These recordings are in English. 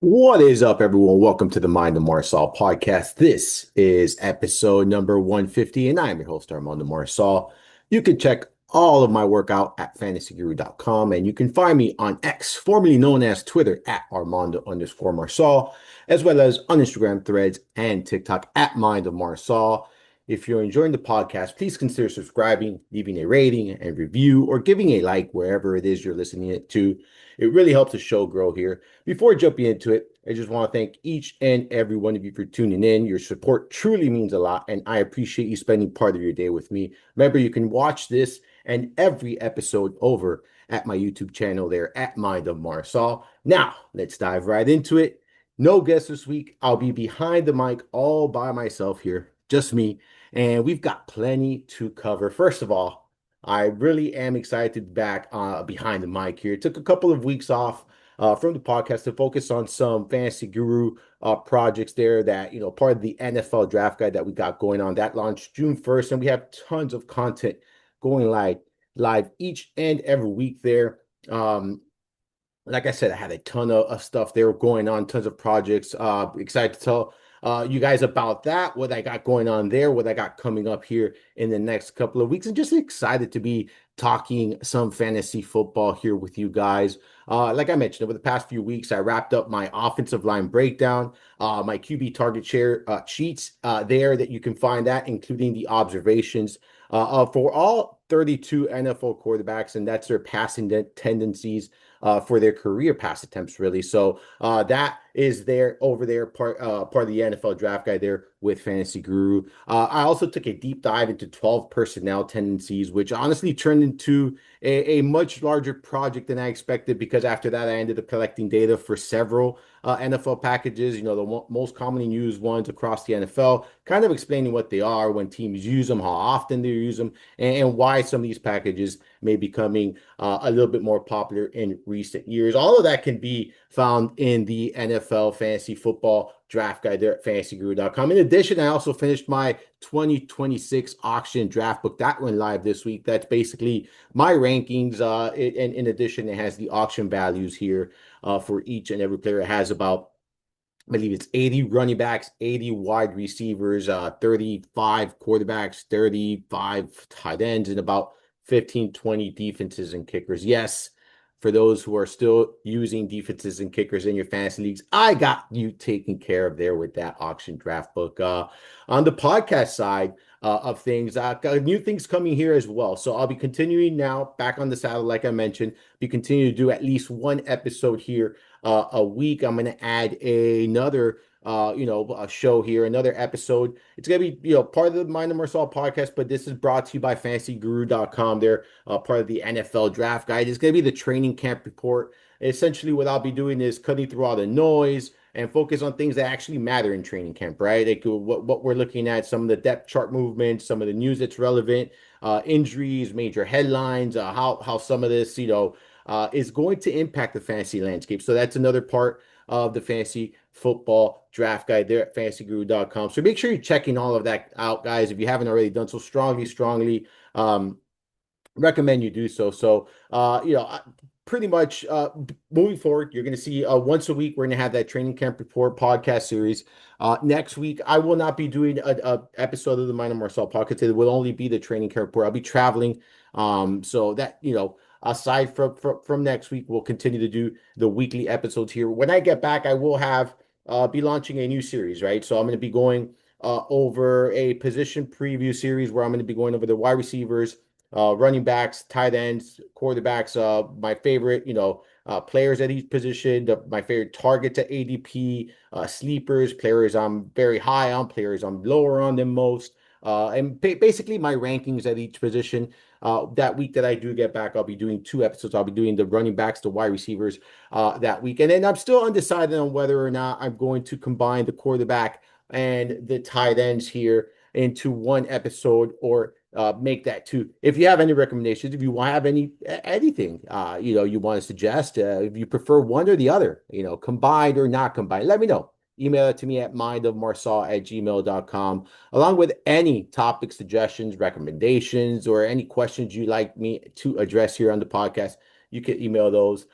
What is up, everyone? Welcome to the Mind of Marsal podcast. This is episode number 150, and I'm your host, Armando Marsal. You can check all of my work out at fantasyguru.com, and you can find me on X, formerly known as Twitter, at Armando underscore Marsal, as well as on Instagram, Threads, and TikTok at Mind of Marsal. If you're enjoying the podcast, please consider subscribing, leaving a rating and review, or giving a like wherever it is you're listening it to. It really helps the show grow here. Before jumping into it, I just want to thank each and every one of you for tuning in. Your support truly means a lot, and I appreciate you spending part of your day with me. Remember, you can watch this and every episode over at my YouTube channel there at Mind of Marsal. Now, let's dive right into it. No guests this week. I'll be behind the mic all by myself here, just me, and we've got plenty to cover. First of all, I really am excited to be back behind the mic here. It took a couple of weeks off from the podcast to focus on some Fantasy Guru projects there that, part of the NFL draft guide that we got going on. That launched June 1st, and we have tons of content going live each and every week there. Like I said, I had a ton of stuff there going on, tons of projects. Excited to tell you guys about that, what I got going on there, what I got coming up here in the next couple of weeks, and just excited to be talking some fantasy football here with you guys. Like I mentioned, over the past few weeks, I wrapped up my offensive line breakdown, my QB target share sheets there that you can find that, including the observations for all 32 NFL quarterbacks, and that's their passing tendencies for their career pass attempts, really. So that is there over there, part of the NFL draft guide there with Fantasy Guru. I also took a deep dive into 12 personnel tendencies, which honestly turned into a much larger project than I expected, because after that, I ended up collecting data for several NFL packages, the most commonly used ones across the NFL, kind of explaining what they are, when teams use them, how often they use them, and why some of these packages may be becoming a little bit more popular in recent years. All of that can be found in the NFL fantasy football draft guide there at fantasyguru.com. In addition, I also finished my 2026 auction draft book that went live this week. That's basically my rankings. And in addition, it has the auction values here for each and every player. It has about, I believe it's 80 running backs, 80 wide receivers, 35 quarterbacks, 35 tight ends, and about 15, 20 defenses and kickers. Yes, for those who are still using defenses and kickers in your fantasy leagues, I got you taken care of there with that auction draft book. On the podcast side of things, got new things coming here as well. So I'll be continuing now back on the saddle, like I mentioned, be continue to do at least one episode here a week. I'm going to add another a show here, another episode. It's gonna be, part of the Mind of Marcel podcast, but this is brought to you by fantasyguru.com. They're part of the NFL draft guide. It's gonna be the training camp report. Essentially, what I'll be doing is cutting through all the noise and focus on things that actually matter in training camp, right? Like what we're looking at, some of the depth chart movements, some of the news that's relevant, injuries, major headlines, how some of this, is going to impact the fantasy landscape. So that's another part of the fantasy football draft guide there at fantasyguru.com. So make sure you're checking all of that out, guys. If you haven't already done so, strongly recommend you do so. So, pretty much moving forward, you're going to see once a week, we're going to have that training camp report podcast series. Next week, I will not be doing a episode of the Mind of Marcel podcast. It will only be the training camp report. I'll be traveling. So that, aside from next week, we'll continue to do the weekly episodes here. When I get back, I will have be launching a new series, right? So I'm going to be going over a position preview series where I'm going to be going over the wide receivers, running backs, tight ends, quarterbacks, my favorite, players at each position, my favorite targets at ADP, sleepers, players I'm very high on, players I'm lower on than most, and basically my rankings at each position. That week that I do get back, I'll be doing two episodes. I'll be doing the running backs, the wide receivers that week. And then I'm still undecided on whether or not I'm going to combine the quarterback and the tight ends here into one episode, or make that two. If you have any recommendations, if you have anything you want to suggest, if you prefer one or the other, combined or not combined, let me know. Email it to me at mindofmarsal@gmail.com, along with any topic suggestions, recommendations, or any questions you'd like me to address here on the podcast. You can email those.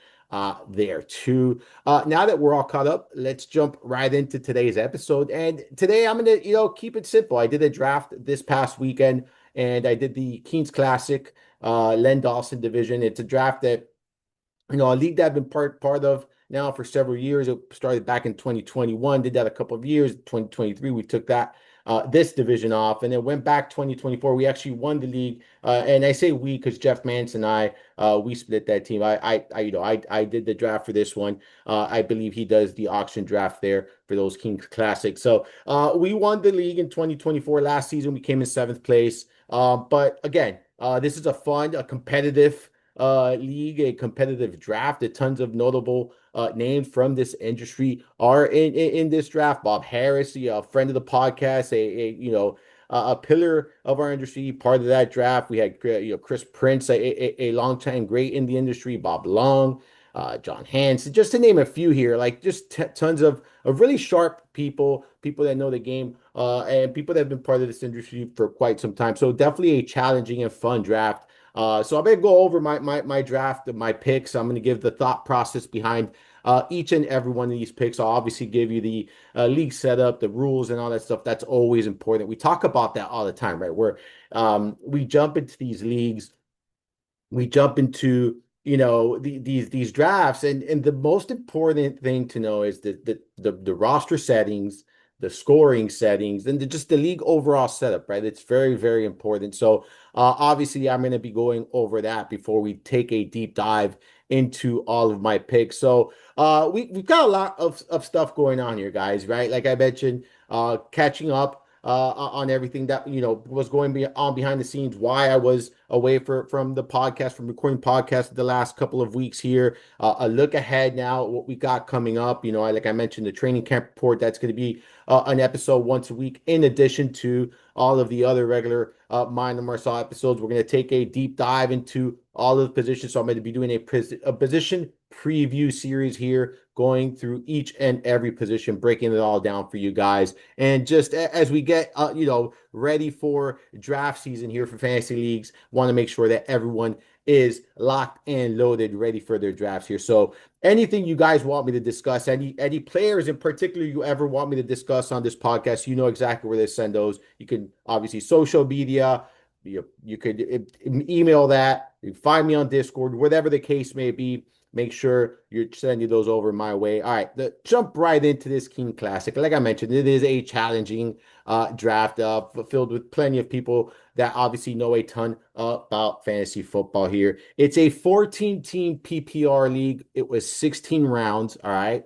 there too. Now that we're all caught up, let's jump right into today's episode. And today I'm gonna, keep it simple. I did a draft this past weekend, and I did the Kings Classic, Len Dawson division. It's a draft that a league that I've been part of now for several years. It started back in 2021, did that a couple of years. 2023, we took that this division off, and then went back 2024. We actually won the league, and I say we because Jeff Mance and I we split that team. I did the draft for this one. I believe he does the auction draft there for those Kings Classic. So we won the league in 2024. Last season, we came in seventh place. But again, this is a fun, a competitive league, a competitive draft. A tons of notable names from this industry are in this draft. Bob Harris, a friend of the podcast, a pillar of our industry, part of that draft. We had Chris Prince, a longtime great in the industry. Bob Long, John Hansen, just to name a few here. Like just tons of really sharp people that know the game, and people that have been part of this industry for quite some time. So definitely a challenging and fun draft. So I'm gonna go over my draft, my picks. I'm gonna give the thought process behind each and every one of these picks. I'll obviously give you the league setup, the rules, and all that stuff. That's always important. We talk about that all the time, right? Where we jump into these leagues, we jump into these drafts, and the most important thing to know is the roster settings, the scoring settings, and just the league overall setup, right? It's very, very important. So obviously I'm going to be going over that before we take a deep dive into all of my picks. So we've got a lot of stuff going on here, guys, right? Like I mentioned, catching up on everything that was on behind the scenes, why I was away from the podcast, from recording podcasts the last couple of weeks here. A look ahead now, what we got coming up. Like I mentioned, the training camp report, that's going to be an episode once a week, in addition to all of the other regular Mind the Marsal episodes. We're going to take a deep dive into all of the positions. So I'm going to be doing a position preview series here, going through each and every position, breaking it all down for you guys. And just as we get, ready for draft season here for fantasy leagues, want to make sure that everyone is locked and loaded, ready for their drafts here. So anything you guys want me to discuss, any players in particular you ever want me to discuss on this podcast, you know exactly where to send those. You can obviously social media, you could email that, you can find me on Discord, whatever the case may be. Make sure you're sending those over my way. All right, jump right into this King Classic. Like I mentioned, it is a challenging draft filled with plenty of people that obviously know a ton about fantasy football here. It's a 14-team PPR league. It was 16 rounds. All right.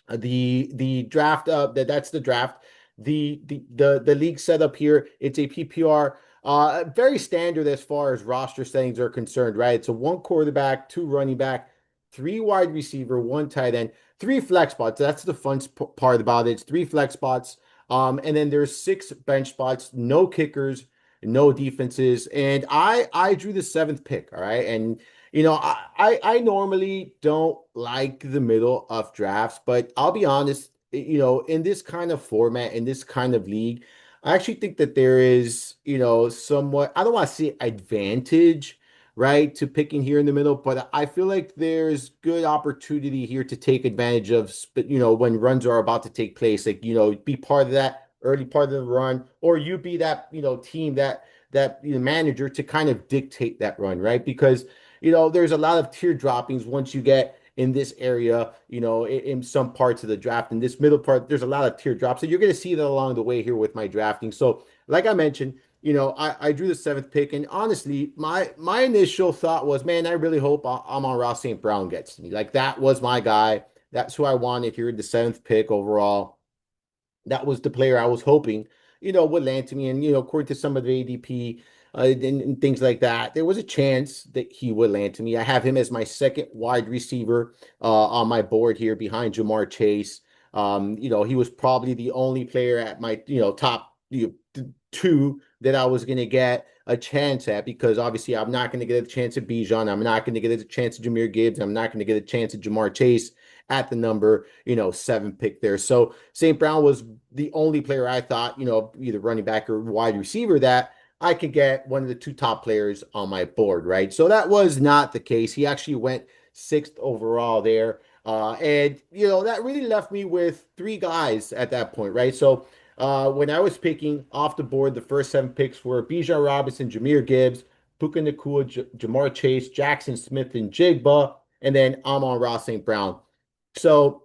The draft that's the draft. The league setup here, it's a PPR, very standard as far as roster settings are concerned, right? It's a one quarterback, two running back, three wide receiver, one tight end, three flex spots. That's the fun part about it. It's three flex spots. And then there's six bench spots, no kickers, no defenses. And I drew the seventh pick. All right. And I normally don't like the middle of drafts, but I'll be honest, in this kind of format, in this kind of league, I actually think that there is, somewhat, I don't want to say advantage, right, to picking here in the middle, but I feel like there's good opportunity here to take advantage of, when runs are about to take place, like, be part of that early part of the run, or you be that, team that manager to kind of dictate that run, right? Because there's a lot of tear droppings once you get in this area, in some parts of the draft. In this middle part, there's a lot of teardrops. So you're going to see that along the way here with my drafting. So, like I mentioned, I drew the seventh pick, and honestly, my initial thought was, man, I really hope Amon-Ra St. Brown gets to me. Like that was my guy. That's who I wanted here, the seventh pick overall. That was the player I was hoping, would land to me. And, according to some of the ADP and things like that, there was a chance that he would land to me. I have him as my second wide receiver on my board here behind Jamar Chase. He was probably the only player at my, top two that I was going to get a chance at, because obviously I'm not going to get a chance at Bijan. I'm not going to get a chance at Jahmyr Gibbs. I'm not going to get a chance at Jamar Chase at the number, seven pick there. So St. Brown was the only player I thought, either running back or wide receiver, that I could get one of the two top players on my board, right? So that was not the case. He actually went 6th overall there. And, that really left me with three guys at that point, right? So when I was picking off the board, the first seven picks were Bijan Robinson, Jahmyr Gibbs, Puka Nacua, Jamar Chase, Jackson Smith, and Jigba, and then Amon-Ra St. Brown. So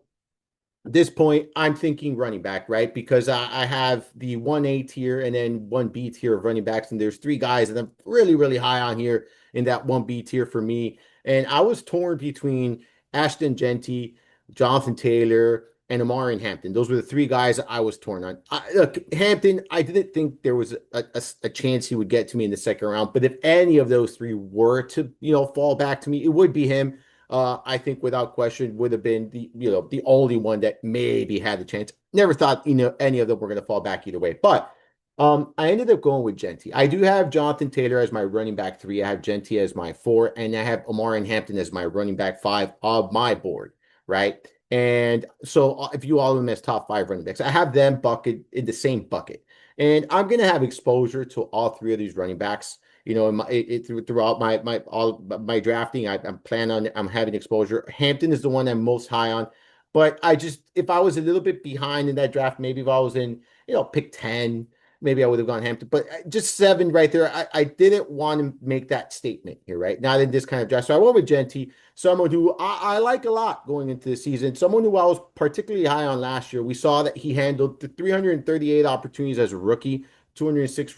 at this point, I'm thinking running back, right? Because I have the 1A tier and then 1B tier of running backs, and there's three guys that I'm really, really high on here in that 1B tier for me. And I was torn between Ashton Genty, Jonathan Taylor, and Amari and Hampton. Those were the three guys I was torn on. Look, Hampton, I didn't think there was a chance he would get to me in the second round, but if any of those three were to, fall back to me, it would be him. I think without question would have been the only one that maybe had the chance. Never thought any of them were going to fall back either way. But I ended up going with Genty. I do have Jonathan Taylor as my running back three. I have Genty as my four, and I have Omar and Hampton as my running back five of my board, right? And so if you all of them as top five running backs, I have them bucket in the same bucket. And I'm going to have exposure to all three of these running backs throughout my drafting. I'm planning on I'm having exposure. Hampton is the one I'm most high on, but if I was a little bit behind in that draft, maybe if I was in pick 10, maybe I would have gone Hampton, but just seven right there. I didn't want to make that statement here, right? Not in this kind of draft. So I went with Genty, someone who I like a lot going into the season, someone who I was particularly high on last year. We saw that he handled the 338 opportunities as a rookie. 266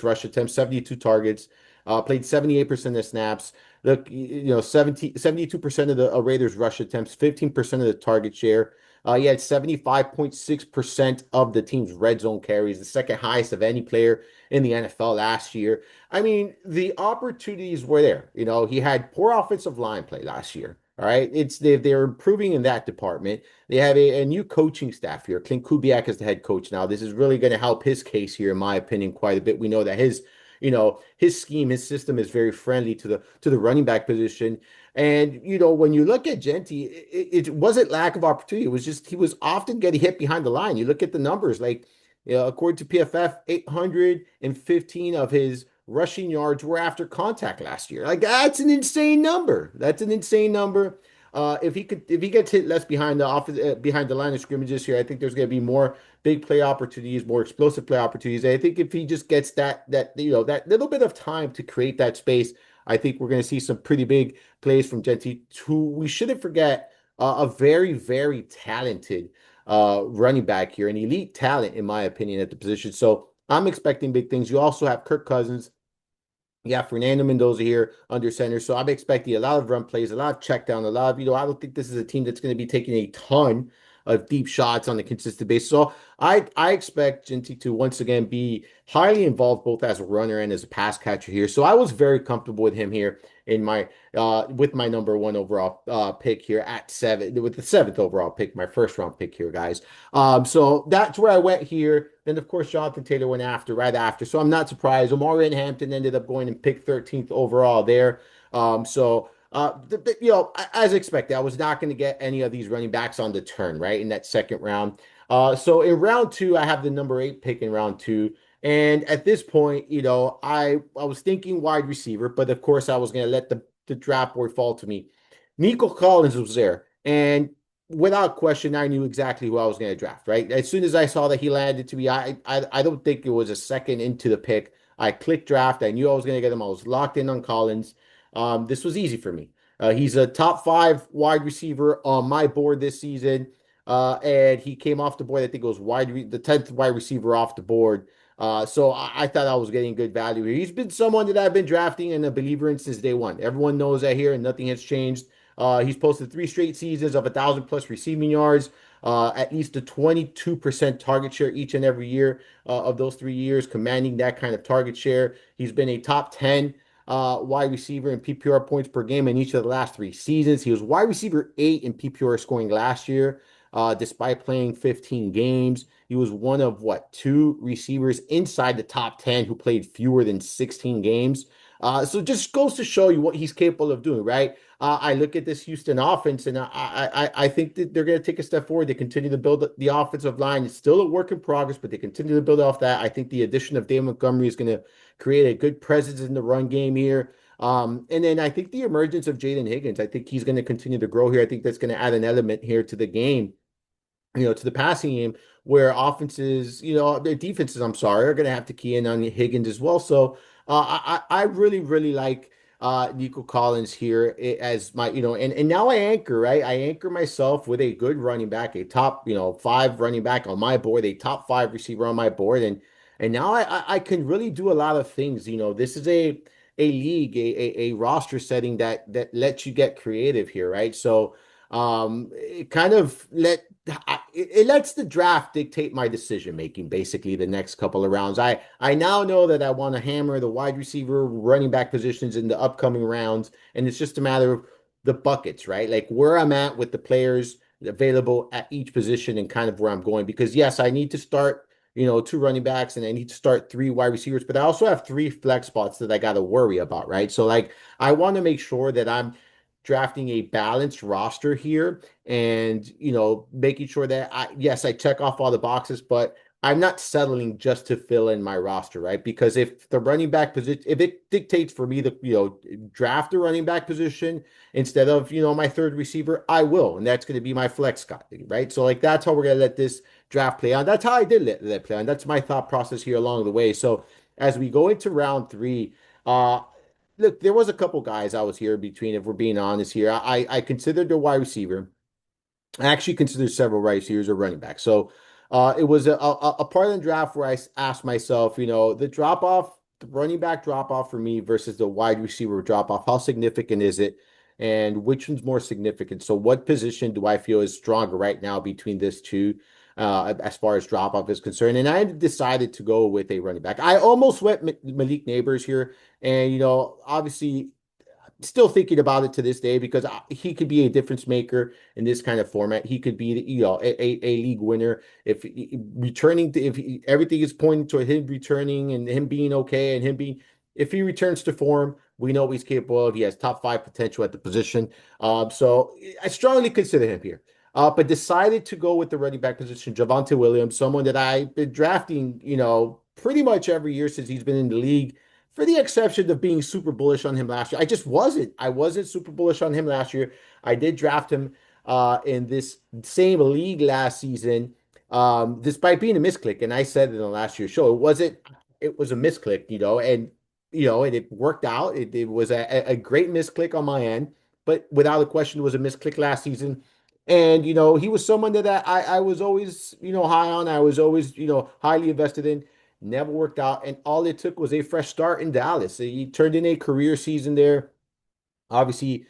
rush attempts, 72 targets, played 78% of snaps. Look, 72% of the Raiders rush attempts, 15% of the target share. He had 75.6% of the team's red zone carries, the second highest of any player in the NFL last year. I mean, the opportunities were there. He had poor offensive line play last year. All right. They're improving in that department. They have a new coaching staff here. Clint Kubiak is the head coach now. This is really going to help his case here, in my opinion, quite a bit. We know that his scheme, his system is very friendly to the running back position. And when you look at Genty, it wasn't lack of opportunity. It was just he was often getting hit behind the line. You look at the numbers, like according to PFF, 815 of his rushing yards were after contact last year. Like that's an insane number. That's an insane number. If he gets hit less behind the line of scrimmage this year, I think there's going to be more big play opportunities, more explosive play opportunities. And I think if he just gets that little bit of time to create that space, I think we're going to see some pretty big plays from Genty, who we shouldn't forget a very, very talented running back here, an elite talent, in my opinion, at the position. So I'm expecting big things. You also have Kirk Cousins. Yeah, Fernando Mendoza here under center. So I'm expecting a lot of run plays, a lot of check down, a lot of, I don't think this is a team that's going to be taking a ton of deep shots on a consistent basis. So I expect Genty to once again be highly involved both as a runner and as a pass catcher here. So I was very comfortable with him here in my with my number one overall pick here at seven, with the seventh overall pick, my first round pick here, guys. So that's where I went here. Then, of course, Jonathan Taylor went right after. So I'm not surprised. Omari and Hampton ended up going and picked 13th overall there. As expected, I was not going to get any of these running backs on the turn, right, in that second round. So in round two, I have the number 8 pick in round two. And at this point, I was thinking wide receiver, but of course, I was going to let the draft board fall to me. Nico Collins was there. And without question, I knew exactly who I was going to draft, right? As soon as I saw that he landed to me, I don't think it was a second into the pick. I clicked draft. I knew I was going to get him. I was locked in on Collins. This was easy for me. He's a top 5 wide receiver on my board this season. And he came off the board. I think it was the 10th wide receiver off the board. So I thought I was getting good value here. He's been someone that I've been drafting and a believer in since day one. Everyone knows that here, and nothing has changed. He's posted 3 straight seasons of 1,000+ receiving yards, at least a 22% target share each and every year of those 3 years, commanding that kind of target share. He's been a top 10 wide receiver in PPR points per game in each of the last 3 seasons. He was wide receiver 8 in PPR scoring last year, despite playing 15 games. He was one of 2 receivers inside the top 10 who played fewer than 16 games. So just goes to show you what he's capable of doing, right? I look at this Houston offense, and I think that they're going to take a step forward. They continue to build the offensive line. It's still a work in progress, but they continue to build off that. I think the addition of Dave Montgomery is going to create a good presence in the run game here. And then I think the emergence of Jaden Higgins, I think he's going to continue to grow here. I think that's going to add an element here to the game, to the passing game where offenses, their defenses, I'm sorry, are going to have to key in on Higgins as well. So I really, really like Nico Collins here as my, and now I anchor, right? I anchor myself with a good running back, a top, five running back on my board, a top five receiver on my board. And now I can really do a lot of things. This is a league, a roster setting that lets you get creative here, right? So it kind of it lets the draft dictate my decision making basically the next couple of rounds. I now know that I want to hammer the wide receiver, running back positions in the upcoming rounds, and it's just a matter of the buckets, right? Like where I'm at with the players available at each position and kind of where I'm going. Because yes, I need to start, two running backs and I need to start three wide receivers, but I also have three flex spots that I got to worry about, right? So like I want to make sure that I'm drafting a balanced roster here and making sure that I check off all the boxes, but I'm not settling just to fill in my roster, right? Because if the running back position, if it dictates for me to draft a running back position instead of my third receiver, I will, and that's going to be my flex guy, right? So like that's how we're going to let this draft play on. That's how I did let play on. That's my thought process here along the way. So as we go into round three, uh look, there was a couple guys I was here between, if we're being honest here. I considered the wide receiver. I actually considered several wide receivers or running back. So it was a part of the draft where I asked myself, the drop off, the running back drop off for me versus the wide receiver drop off, how significant is it? And which one's more significant? So what position do I feel is stronger right now between this two? As far as drop off is concerned, and I decided to go with a running back. I almost went Malik Neighbors here, and obviously still thinking about it to this day because he could be a difference maker in this kind of format. He could be, a league winner if returning to, everything is pointing to him returning and him being okay and him being, if he returns to form, we know what he's capable of. He has top five potential at the position. So I strongly consider him here. But decided to go with the running back position, Javonte Williams, someone that I've been drafting, pretty much every year since he's been in the league, for the exception of being super bullish on him last year. I just wasn't. I wasn't super bullish on him last year. I did draft him in this same league last season, despite being a misclick. And I said in the last year's show, it was a misclick, and it worked out. It was a great misclick on my end, but without a question, it was a misclick last season. And he was someone that I was always high on. I was always highly invested in. Never worked out, and all it took was a fresh start in Dallas. He turned in a career season there. Obviously,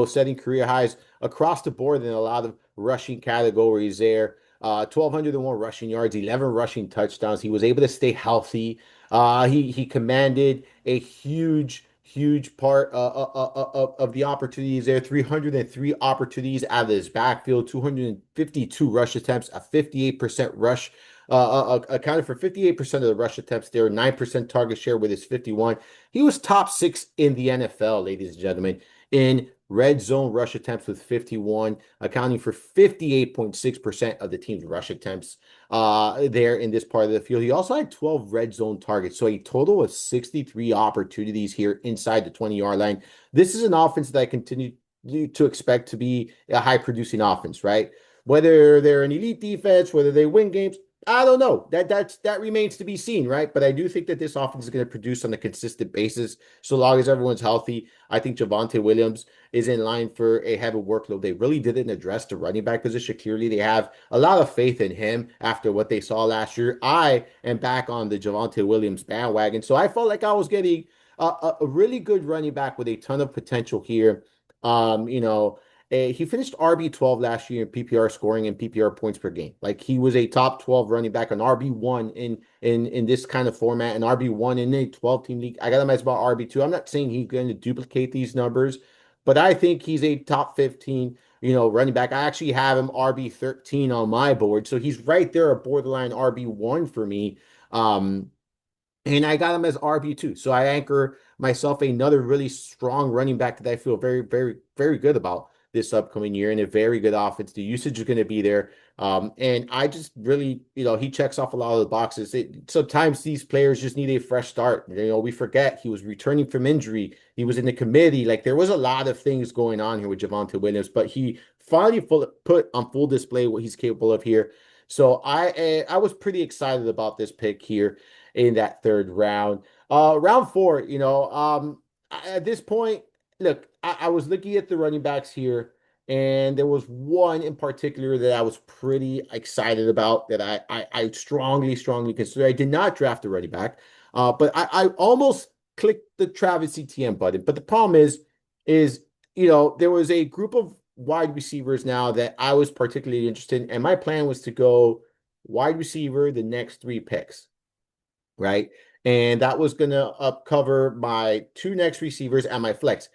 setting career highs across the board in a lot of rushing categories there. 1,201 rushing yards, 11 rushing touchdowns. He was able to stay healthy. He commanded a huge, huge part of the opportunities there. 303 opportunities out of his backfield, 252 rush attempts, a 58% rush. Accounted for 58% of the rush attempts there, 9% target share with his 51. He was top six in the NFL, ladies and gentlemen, in red zone rush attempts with 51, accounting for 58.6% of the team's rush attempts there in this part of the field. He also had 12 red zone targets, so a total of 63 opportunities here inside the 20-yard line. This is an offense that I continue to expect to be a high producing offense, right? Whether they're an elite defense, whether they win games, I don't know. That remains to be seen, right? But I do think that this offense is going to produce on a consistent basis, so long as everyone's healthy. I think Javonte Williams is in line for a heavy workload. They really didn't address the running back position. Clearly, they have a lot of faith in him after what they saw last year. I am back on the Javonte Williams bandwagon, so I felt like I was getting a really good running back with a ton of potential here. Um, you know, he finished RB12 last year in PPR scoring and PPR points per game. Like he was a top 12 running back, an RB1 in this kind of format, an RB1 in a 12-team league. I got him as about RB2. I'm not saying he's going to duplicate these numbers, but I think he's a top 15, running back. I actually have him RB13 on my board. So he's right there, a borderline RB1 for me. And I got him as RB2. So I anchor myself another really strong running back that I feel very, very, very good about. this upcoming year in a very good offense. The usage is going to be there. And I just really, he checks off a lot of the boxes. Sometimes these players just need a fresh start. We forget he was returning from injury. He was in the committee. Like there was a lot of things going on here with Javonte Williams, but he finally put on full display what he's capable of here. So I was pretty excited about this pick here in that third round. Round four, at this point, look, I was looking at the running backs here, and there was one in particular that I was pretty excited about that I strongly, strongly consider. I did not draft a running back, but I almost clicked the Travis Etienne button. But the problem is, there was a group of wide receivers now that I was particularly interested in, and my plan was to go wide receiver the next three picks, right? And that was going to cover my two next receivers and my flex.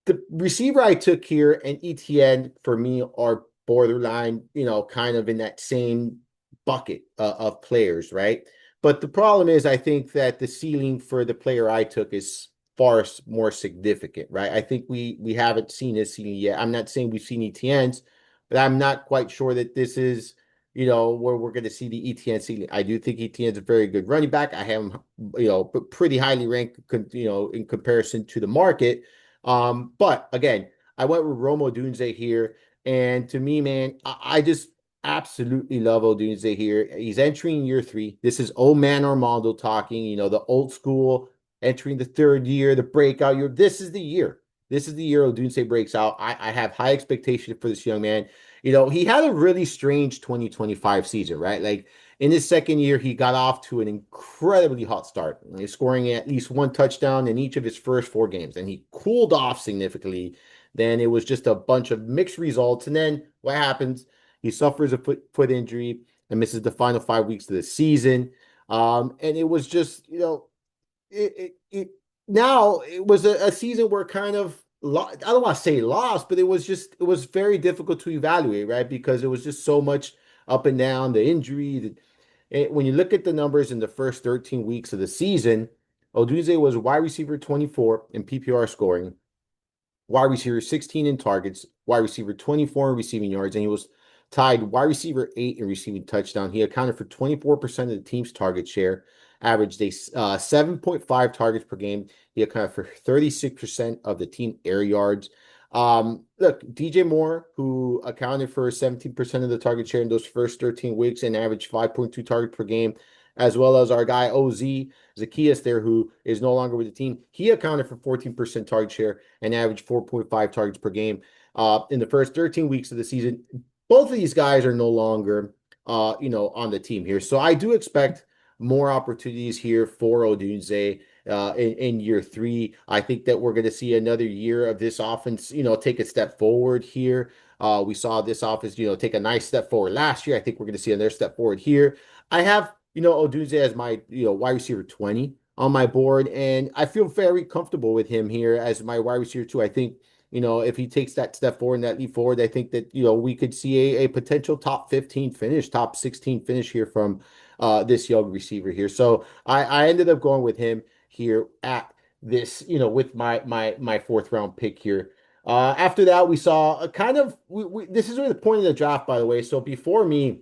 The receiver I took here and ETN for me are borderline, kind of in that same bucket of players, right? But the problem is, I think that the ceiling for the player I took is far more significant, right? I think we haven't seen his ceiling yet. I'm not saying we've seen ETN's, but I'm not quite sure that this is, where we're going to see the ETN ceiling. I do think ETN's a very good running back. I have him, pretty highly ranked, in comparison to the market. But again, I went with Rome Odunze here. And to me, man, I just absolutely love Odunze here. He's entering year three. This is old man Armando talking, the old school, entering the third year, the breakout year. This is the year. This is the year Odunze breaks out. I have high expectations for this young man. He had a really strange 2025 season, right? Like in his second year, he got off to an incredibly hot start. He's scoring at least one touchdown in each of his first four games, and he cooled off significantly. Then it was just a bunch of mixed results. And then what happens? He suffers a foot injury and misses the final 5 weeks of the season. And it was just, it now it was a season where kind of I don't want to say lost, but it was very difficult to evaluate, right? Because it was just so much up and down, the injury. When you look at the numbers in the first 13 weeks of the season, Odunze was wide receiver 24 in PPR scoring, wide receiver 16 in targets, wide receiver 24 in receiving yards, and he was tied wide receiver 8 in receiving touchdown. He accounted for 24% of the team's target share, averaged a 7.5 targets per game. He accounted for 36% of the team air yards. Look, DJ Moore, who accounted for 17% of the target share in those first 13 weeks and averaged 5.2 targets per game, as well as our guy OZ Zacchaeus there, who is no longer with the team. He accounted for 14% target share and averaged 4.5 targets per game in the first 13 weeks of the season. Both of these guys are no longer, on the team here. So I do expect more opportunities here for Odunze in year three. I think that we're going to see another year of this offense, take a step forward here. We saw this offense, take a nice step forward last year. I think we're going to see another step forward here. I have, Odunze as my, wide receiver 20 on my board, and I feel very comfortable with him here as my wide receiver 2. I think, if he takes that step forward and that leap forward, I think that, we could see a potential top 15 finish, top 16 finish here from this young receiver here. So I ended up going with him here at this, with my fourth round pick here. After that, we saw a kind of this is really the point of the draft, by the way. So before me,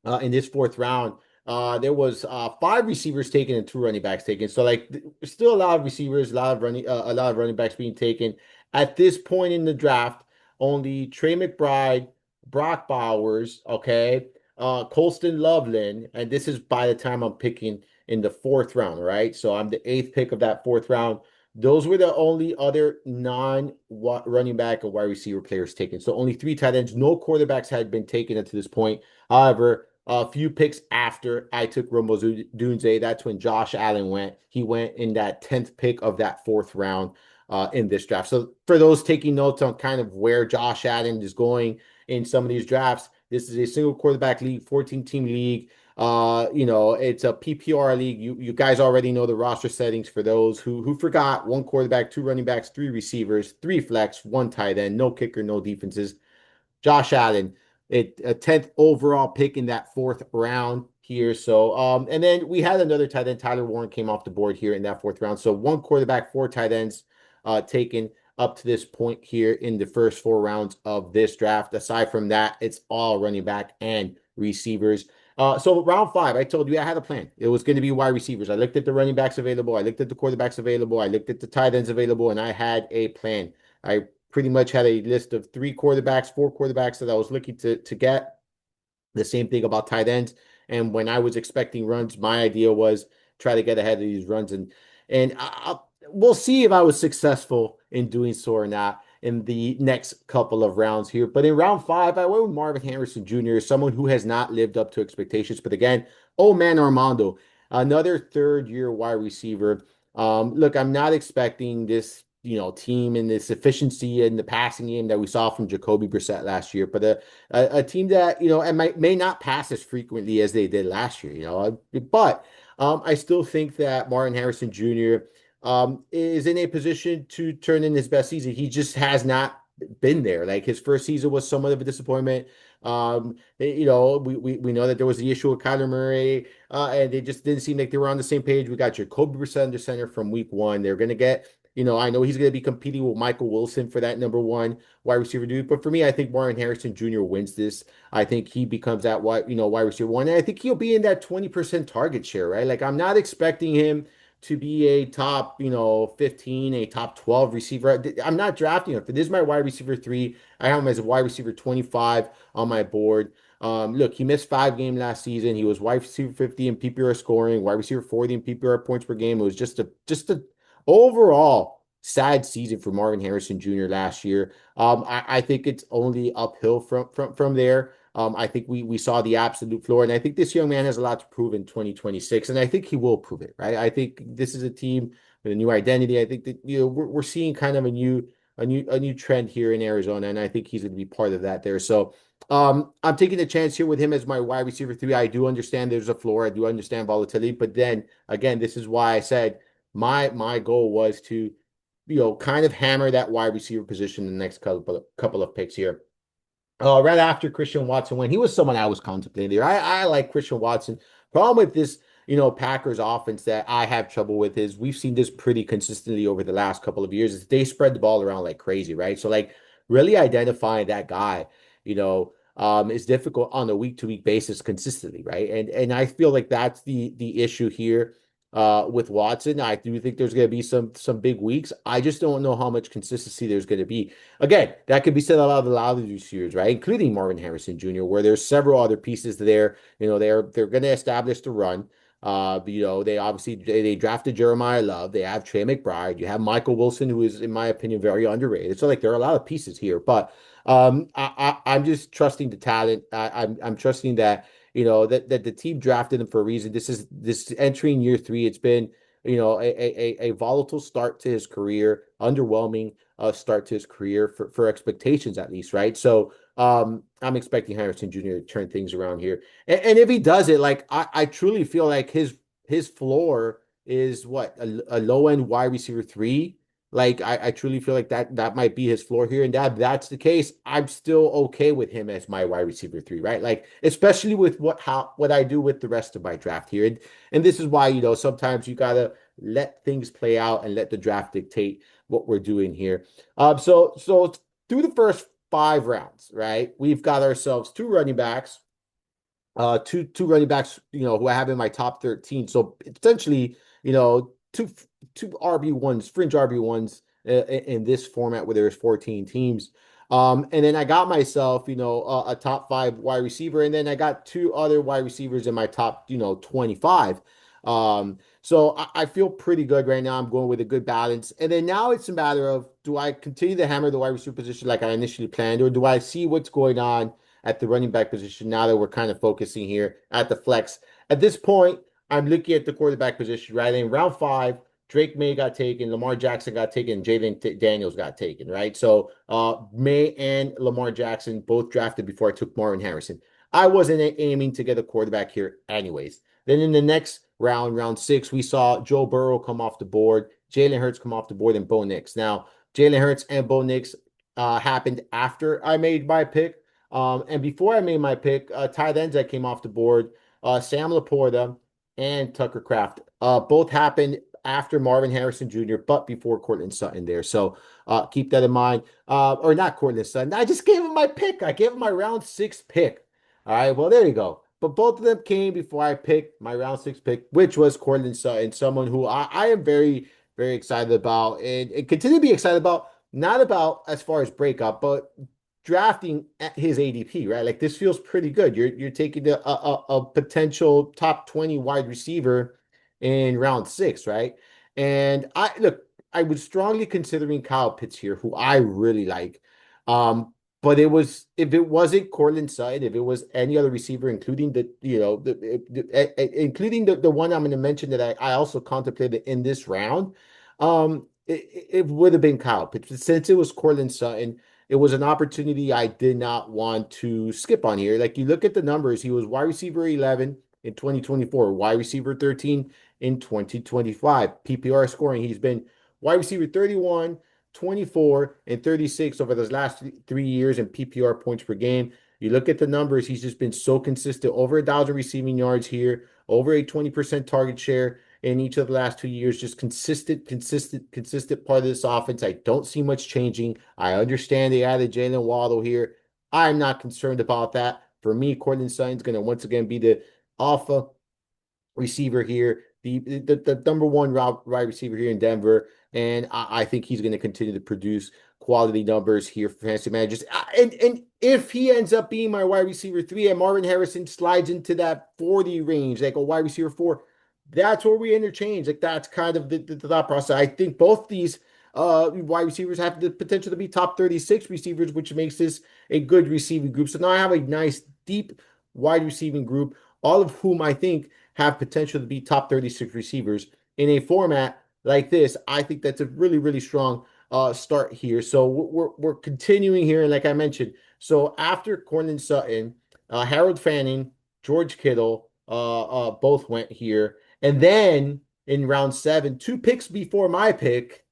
in this fourth round, there was five receivers taken and two running backs taken. So like, still a lot of receivers, a lot of running backs being taken at this point in the draft. Only Trey McBride, Brock Bowers, okay, Colston Loveland, and this is by the time I'm picking in the fourth round, right? So I'm the eighth pick of that fourth round. Those were the only other non-running back and wide receiver players taken. So only three tight ends. No quarterbacks had been taken up to this point. However, a few picks after I took Rome Odunze, that's when Josh Allen went. He went in that 10th pick of that fourth round in this draft. So for those taking notes on kind of where Josh Allen is going in some of these drafts, this is a single quarterback league, 14-team league. It's a PPR league. You guys already know the roster settings for those who forgot: one quarterback, two running backs, three receivers, three flex, one tight end, no kicker, no defenses. Josh Allen, a 10th overall pick in that fourth round here. So, and then we had another tight end. Tyler Warren came off the board here in that fourth round. So one quarterback, four tight ends taken up to this point here in the first four rounds of this draft. Aside from that, it's all running back and receivers. So round five, I told you I had a plan. It was going to be wide receivers. I looked at the running backs available. I looked at the quarterbacks available. I looked at the tight ends available, and I had a plan. I pretty much had a list of three quarterbacks, four quarterbacks that I was looking to get. The same thing about tight ends. And when I was expecting runs, my idea was try to get ahead of these runs, we'll see if I was successful in doing so or not in the next couple of rounds here. But in round five, I went with Marvin Harrison Jr., someone who has not lived up to expectations. But again, oh man, Armando, another third year wide receiver. Look, I'm not expecting this, team and this efficiency in the passing game that we saw from Jacoby Brissett last year, but a team that, and may not pass as frequently as they did last year, but I still think that Martin Harrison Jr. Is in a position to turn in his best season. He just has not been there. Like his first season was somewhat of a disappointment. We know that there was the issue with Kyler Murray, and they just didn't seem like they were on the same page. We got Jacoby Brissett under center from week one. They're going to get, I know he's going to be competing with Michael Wilson for that number one wide receiver dude. But for me, I think Martin Harrison Jr. wins this. I think he becomes that wide receiver one. And I think he'll be in that 20% target share, right? Like I'm not expecting him to be a top, 15, a top 12 receiver. I'm not drafting him. If this is my wide receiver three, I have him as a wide receiver 25 on my board. Look, he missed 5 games last season. He was wide receiver 50 in PPR scoring, wide receiver 40 in PPR points per game. It was just a overall sad season for Marvin Harrison Jr. last year. I think it's only uphill from there. I think we saw the absolute floor, and I think this young man has a lot to prove in 2026, and I think he will prove it, right? I think this is a team with a new identity. I think that we're seeing kind of a new trend here in Arizona, and I think he's going to be part of that there. So I'm taking a chance here with him as my wide receiver three. I do understand there's a floor. I do understand volatility, but then again, this is why I said my goal was to kind of hammer that wide receiver position in the next couple of picks here. Right after Christian Watson went, he was someone I was contemplating there. I like Christian Watson. Problem with this, Packers offense that I have trouble with is we've seen this pretty consistently over the last couple of years is they spread the ball around like crazy, right? So like really identifying that guy, is difficult on a week-to-week basis consistently, right? And I feel like that's the issue here with Watson. I do think there's going to be some big weeks. I just don't know how much consistency there's going to be. Again, that could be said about a lot of these years, right? Including Marvin Harrison Jr., where there's several other pieces there. They're going to establish the run. They obviously they drafted Jeremiah Love. They have Trey McBride. You have Michael Wilson, who is, in my opinion, very underrated. So like there are a lot of pieces here, but I'm just trusting the talent. I'm trusting that that the team drafted him for a reason. This entering year three. It's been a volatile start to his career, underwhelming start to his career for expectations at least, right? So I'm expecting Harrison Jr. to turn things around here, and if he does it, like I truly feel like his floor is what a low end wide receiver three. Like I truly feel like that might be his floor here, and that's the case. I'm still okay with him as my wide receiver three, right? Like especially with what I do with the rest of my draft here, and this is why sometimes you gotta let things play out and let the draft dictate what we're doing here. So through the first 5 rounds, right, we've got ourselves two running backs, two running backs, who I have in my top 13. So essentially, two RB1s, fringe RB1s in this format where there's 14 teams. And then I got myself, a top 5 wide receiver, and then I got two other wide receivers in my top, 25. So I feel pretty good right now. I'm going with a good balance. And then now it's a matter of, do I continue to hammer the wide receiver position like I initially planned, or do I see what's going on at the running back position now that we're kind of focusing here at the flex? At this point, I'm looking at the quarterback position, right? In round 5, Drake May got taken, Lamar Jackson got taken, Jalen Daniels got taken, right? So May and Lamar Jackson both drafted before I took Marvin Harrison. I wasn't aiming to get a quarterback here anyways. Then in the next round 6, we saw Joe Burrow come off the board, Jalen Hurts come off the board, and Bo Nix. Now, Jalen Hurts and Bo Nix happened after I made my pick. And before I made my pick, tight ends that came off the board, Sam Laporta and Tucker Kraft. Both happened after Marvin Harrison Jr., but before Cortland Sutton there. So keep that in mind. Or not Cortland Sutton. I just gave him my pick. I gave him my round six pick. All right, well, there you go. But both of them came before I picked my round six pick, which was Cortland Sutton, someone who I am very, very excited about and continue to be excited about, not about as far as breakup, but drafting at his ADP, right? Like this feels pretty good. You're taking a potential top 20 wide receiver in round six, right? And I was strongly considering Kyle Pitts here, who I really like. Um, but it was if it wasn't Cortland Sutton, if it was any other receiver, including including the one I'm going to mention that I also contemplated in this round, it would have been Kyle Pitts. But since it was Cortland Sutton, it was an opportunity I did not want to skip on here. Like you look at the numbers, he was wide receiver 11 in 2024, wide receiver 13 in 2025. PPR scoring, he's been wide receiver 31, 24, and 36 over those last 3 years in PPR points per game. You look at the numbers, he's just been so consistent, over 1,000 receiving yards here, over a 20% target share in each of the last 2 years. Just consistent part of this offense. I don't see much changing. I understand they added Jalen Waddle here. I'm not concerned about that. For me, Cortland Sutton's going to once again be the alpha receiver here, the number one wide receiver here in Denver, and I think he's going to continue to produce quality numbers here for fantasy managers. And if he ends up being my wide receiver three, and Marvin Harrison slides into that 40 range, like a wide receiver four, that's where we interchange. Like that's kind of the thought process. I think both these wide receivers have the potential to be top 36 receivers, which makes this a good receiving group. So now I have a nice deep wide receiving group, all of whom I think have potential to be top 36 receivers in a format like this. I think that's a really, really strong start here. So we're continuing here. And like I mentioned, so after Cortland Sutton, Harold Fanning, George Kittle, both went here. And then in round seven, two picks before my pick,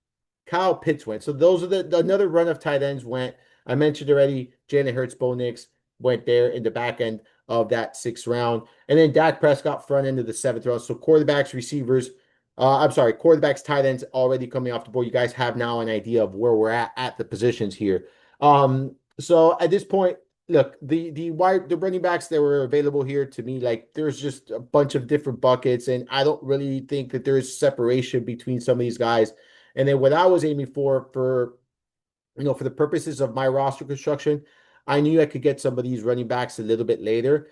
Kyle Pitts went. So those are another run of tight ends went. I mentioned already, Jalen Hurts, Bo Nix went there in the back end of that sixth round. And then Dak Prescott front end of the seventh round. So quarterbacks, receivers, quarterbacks, tight ends already coming off the board. You guys have now an idea of where we're at the positions here. So at this point, look, the running backs that were available here to me, like there's just a bunch of different buckets, and I don't really think that there's separation between some of these guys. And then what I was aiming for the purposes of my roster construction, I knew I could get some of these running backs a little bit later.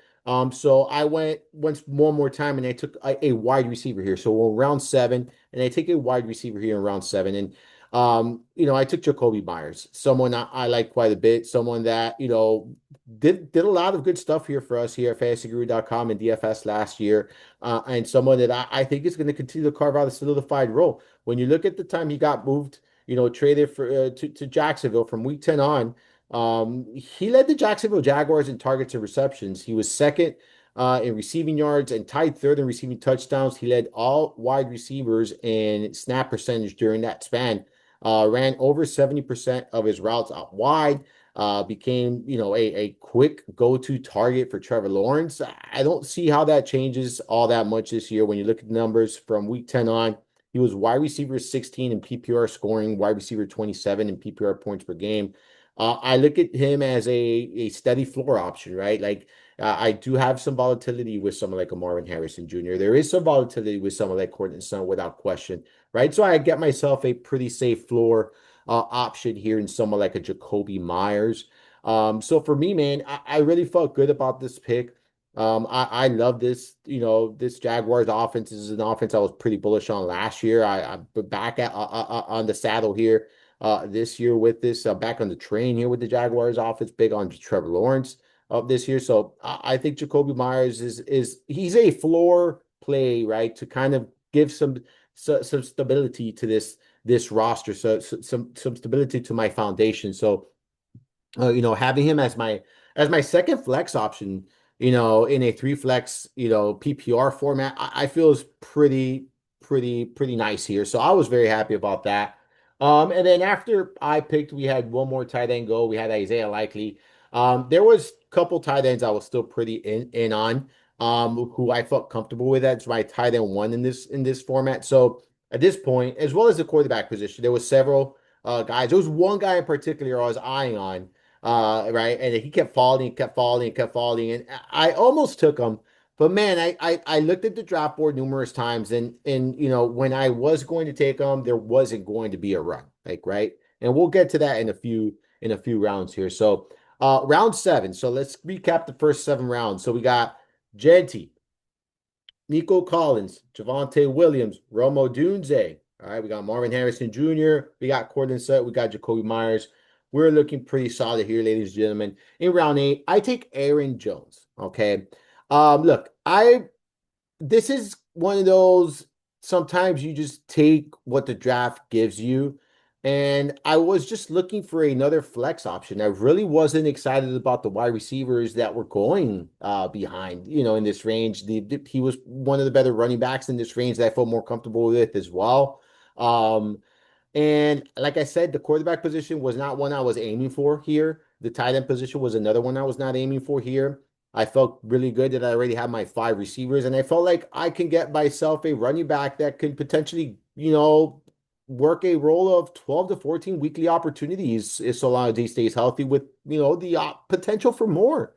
So I went one more time and I took a wide receiver here. So we're round seven, and I take a wide receiver here in round seven. And I took Jacoby Myers, someone I like quite a bit, someone that, did a lot of good stuff here for us here at fantasyguru.com and DFS last year. And someone that I think is going to continue to carve out a solidified role. When you look at the time he got moved, traded to Jacksonville from week 10 on. He led the Jacksonville Jaguars in targets and receptions. He was second in receiving yards and tied third in receiving touchdowns. He led all wide receivers in snap percentage during that span. Ran over 70% of his routes out wide. Became, a quick go-to target for Trevor Lawrence. I don't see how that changes all that much this year. When you look at the numbers from week 10 on, he was wide receiver 16 in PPR scoring, wide receiver 27 in PPR points per game. I look at him as a steady floor option, right? Like I do have some volatility with someone like a Marvin Harrison Jr. There is some volatility with someone like Courtland Sutton without question, right? So I get myself a pretty safe floor option here in someone like a Jacoby Myers. So for me, man, I really felt good about this pick. I love this, this Jaguars offense. This is an offense I was pretty bullish on last year. I'm back on the saddle here this year with this, back on the train here with the Jaguars offense, big on Trevor Lawrence this year. So I think Jacoby Myers is he's a floor play, right, to kind of give some stability to this roster, so some stability to my foundation. So having him as my second flex option, in a three flex, PPR format, I feel is pretty nice here. So I was very happy about that. And then after I picked, we had one more tight end go. We had Isaiah Likely. There was a couple tight ends I was still pretty in on, who I felt comfortable with. That's my tight end one in this format. So at this point, as well as the quarterback position. There was several guys. There was one guy in particular I was eyeing on, right, and he kept falling, kept falling, kept falling, and I almost took him. But man, I looked at the draft board numerous times, and when I was going to take him, there wasn't going to be a run, like right, and we'll get to that in a few rounds here. So, round seven. So let's recap the first seven rounds. So we got Genty, Nico Collins, Javonte Williams, Romo Dunze. All right, we got Marvin Harrison Jr., we got Cortland Sutton, we got Jacoby Myers. We're looking pretty solid here, ladies and gentlemen. In round eight, I take Aaron Jones. Okay. Look, this is one of those sometimes you just take what the draft gives you. And I was just looking for another flex option. I really wasn't excited about the wide receivers that were going behind, in this range. He was one of the better running backs in this range that I felt more comfortable with as well. Um, and like I said, the quarterback position was not one I was aiming for here. The tight end position was another one I was not aiming for here. I felt really good that I already had my five receivers, and I felt like I can get myself a running back that could potentially, work a role of 12 to 14 weekly opportunities if so long as he stays healthy with, the potential for more.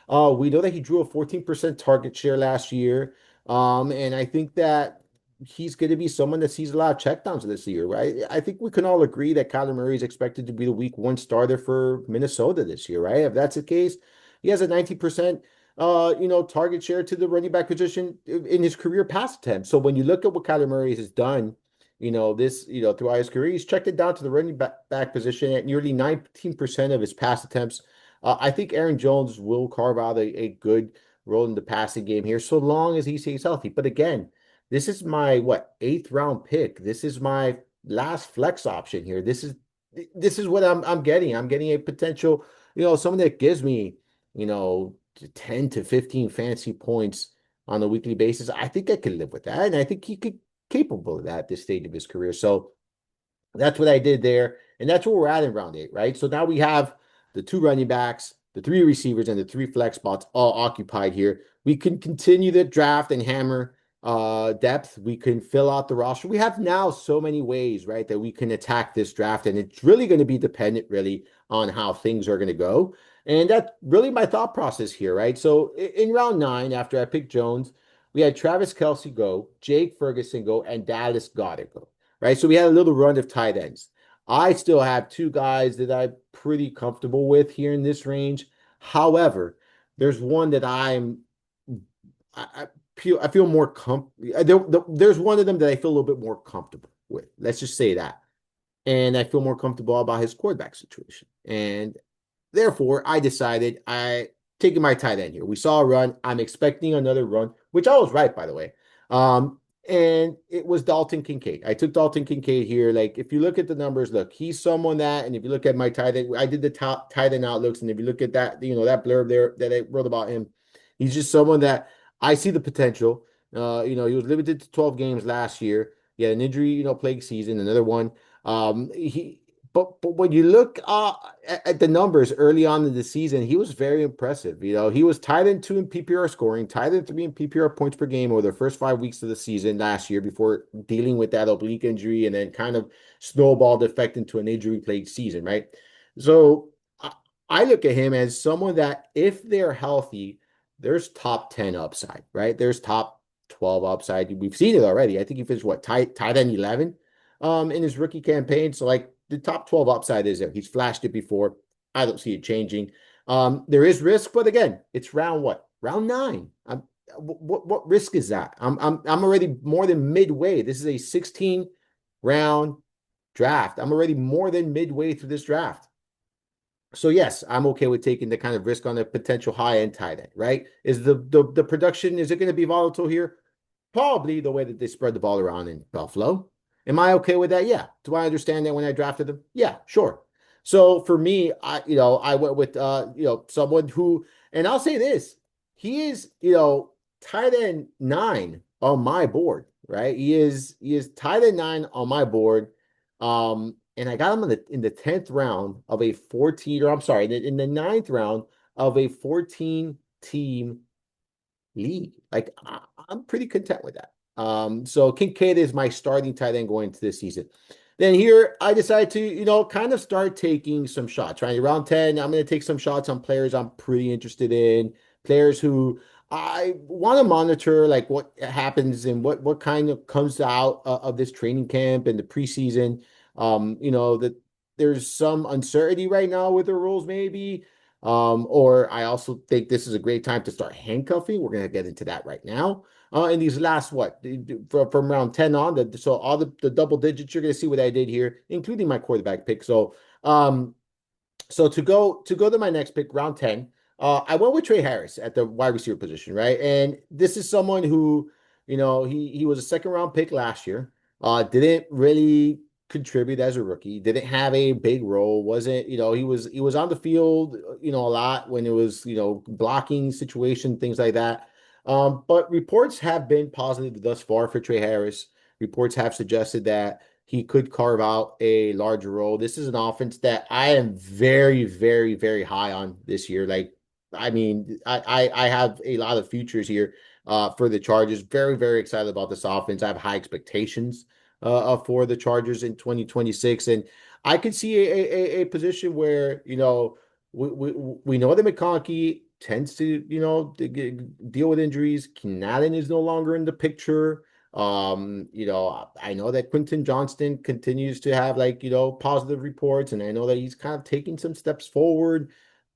We know that he drew a 14% target share last year. And I think that he's going to be someone that sees a lot of checkdowns this year, right? I think we can all agree that Kyler Murray is expected to be the week one starter for Minnesota this year, right? If that's the case, he has a 90% target share to the running back position in his career pass attempts. So when you look at what Kyler Murray has done, throughout his career, he's checked it down to the running back position at nearly 19% of his pass attempts. I think Aaron Jones will carve out a good role in the passing game here, so long as he stays healthy. But again, this is my eighth round pick. This is my last flex option here. This is what I'm getting. I'm getting a potential, someone that gives me, 10 to 15 fantasy points on a weekly basis. I think I could live with that, and I think he could capable of that at this stage of his career. So that's what I did there. And that's where we're at in round eight, right? So now we have the two running backs, the three receivers, and the three flex spots all occupied here. We can continue the draft and hammer depth. We can fill out the roster. We have now so many ways, right, that we can attack this draft. And it's really going to be dependent, really, on how things are going to go. And that's really my thought process here, right? So in round nine, after I picked Jones, we had Travis Kelce go, Jake Ferguson go, and Dallas Goedert go, right? So we had a little run of tight ends. I still have two guys that I'm pretty comfortable with here in this range. However, there's one that I feel more there's one of them that I feel a little bit more comfortable with. Let's just say that. And I feel more comfortable about his quarterback situation. And therefore, I decided I taking my tight end here. We saw a run. I'm expecting another run, which I was right, by the way. And it was Dalton Kincaid. I took Dalton Kincaid here. Like, if you look at the numbers, look, he's someone that, and if you look at my tight end, I did the top tight end outlooks, and if you look at that, that blurb there that I wrote about him, he's just someone that I see the potential. He was limited to 12 games last year. He had an injury, plague season, another one. He but when you look at the numbers early on in the season, he was very impressive. He was tied in two in PPR scoring, tied in three in PPR points per game over the first 5 weeks of the season last year before dealing with that oblique injury and then kind of snowballed effect into an injury-plagued season, right? So I look at him as someone that if they're healthy, there's top 10 upside, right? There's top 12 upside. We've seen it already. I think he finished tied in 11 in his rookie campaign. So like the top 12 upside is there. He's flashed it before. I don't see it changing. There is risk, but again, it's round what? Round nine. What risk is that? I'm already more than midway. This is a 16 round draft. I'm already more than midway through this draft. So yes, I'm okay with taking the kind of risk on a potential high end tight end, right? Is the production, is it going to be volatile here? Probably the way that they spread the ball around in Buffalo. Am I okay with that? Yeah. Do I understand that when I drafted them? Yeah, sure. So for me, I went with someone who, and I'll say this, he is, tight end 9 on my board, right? He is tight end 9 on my board. And I got him in the 10th round of a 14, or I'm sorry, in the ninth round of a 14 team league. Like I'm pretty content with that. So Kincaid is my starting tight end going into this season. Then here I decided to, kind of start taking some shots, right? Around 10, I'm going to take some shots on players I'm pretty interested in, players who I want to monitor, like what happens and what kind of comes out of this training camp and the preseason. That there's some uncertainty right now with the rules, maybe. Or I also think this is a great time to start handcuffing. We're going to get into that right now. In these last from round 10 on, so all the double digits, you're going to see what I did here, including my quarterback pick. So to go to my next pick, round 10, I went with Trey Harris at the wide receiver position, right? And this is someone who, he was a second round pick last year. Didn't really contribute as a rookie, didn't have a big role, wasn't, he was on the field, a lot when it was, blocking situation, things like that. But reports have been positive thus far for Trey Harris. Reports have suggested that he could carve out a larger role. This is an offense that I am very, very, very high on this year. Like, I mean, I have a lot of futures here for the Chargers. Very, very excited about this offense. I have high expectations for the Chargers in 2026. And I could see a position where, we know that McConkey tends to, deal with injuries. Keenan Allen is no longer in the picture. I know that Quentin Johnston continues to have like, positive reports, and I know that he's kind of taking some steps forward.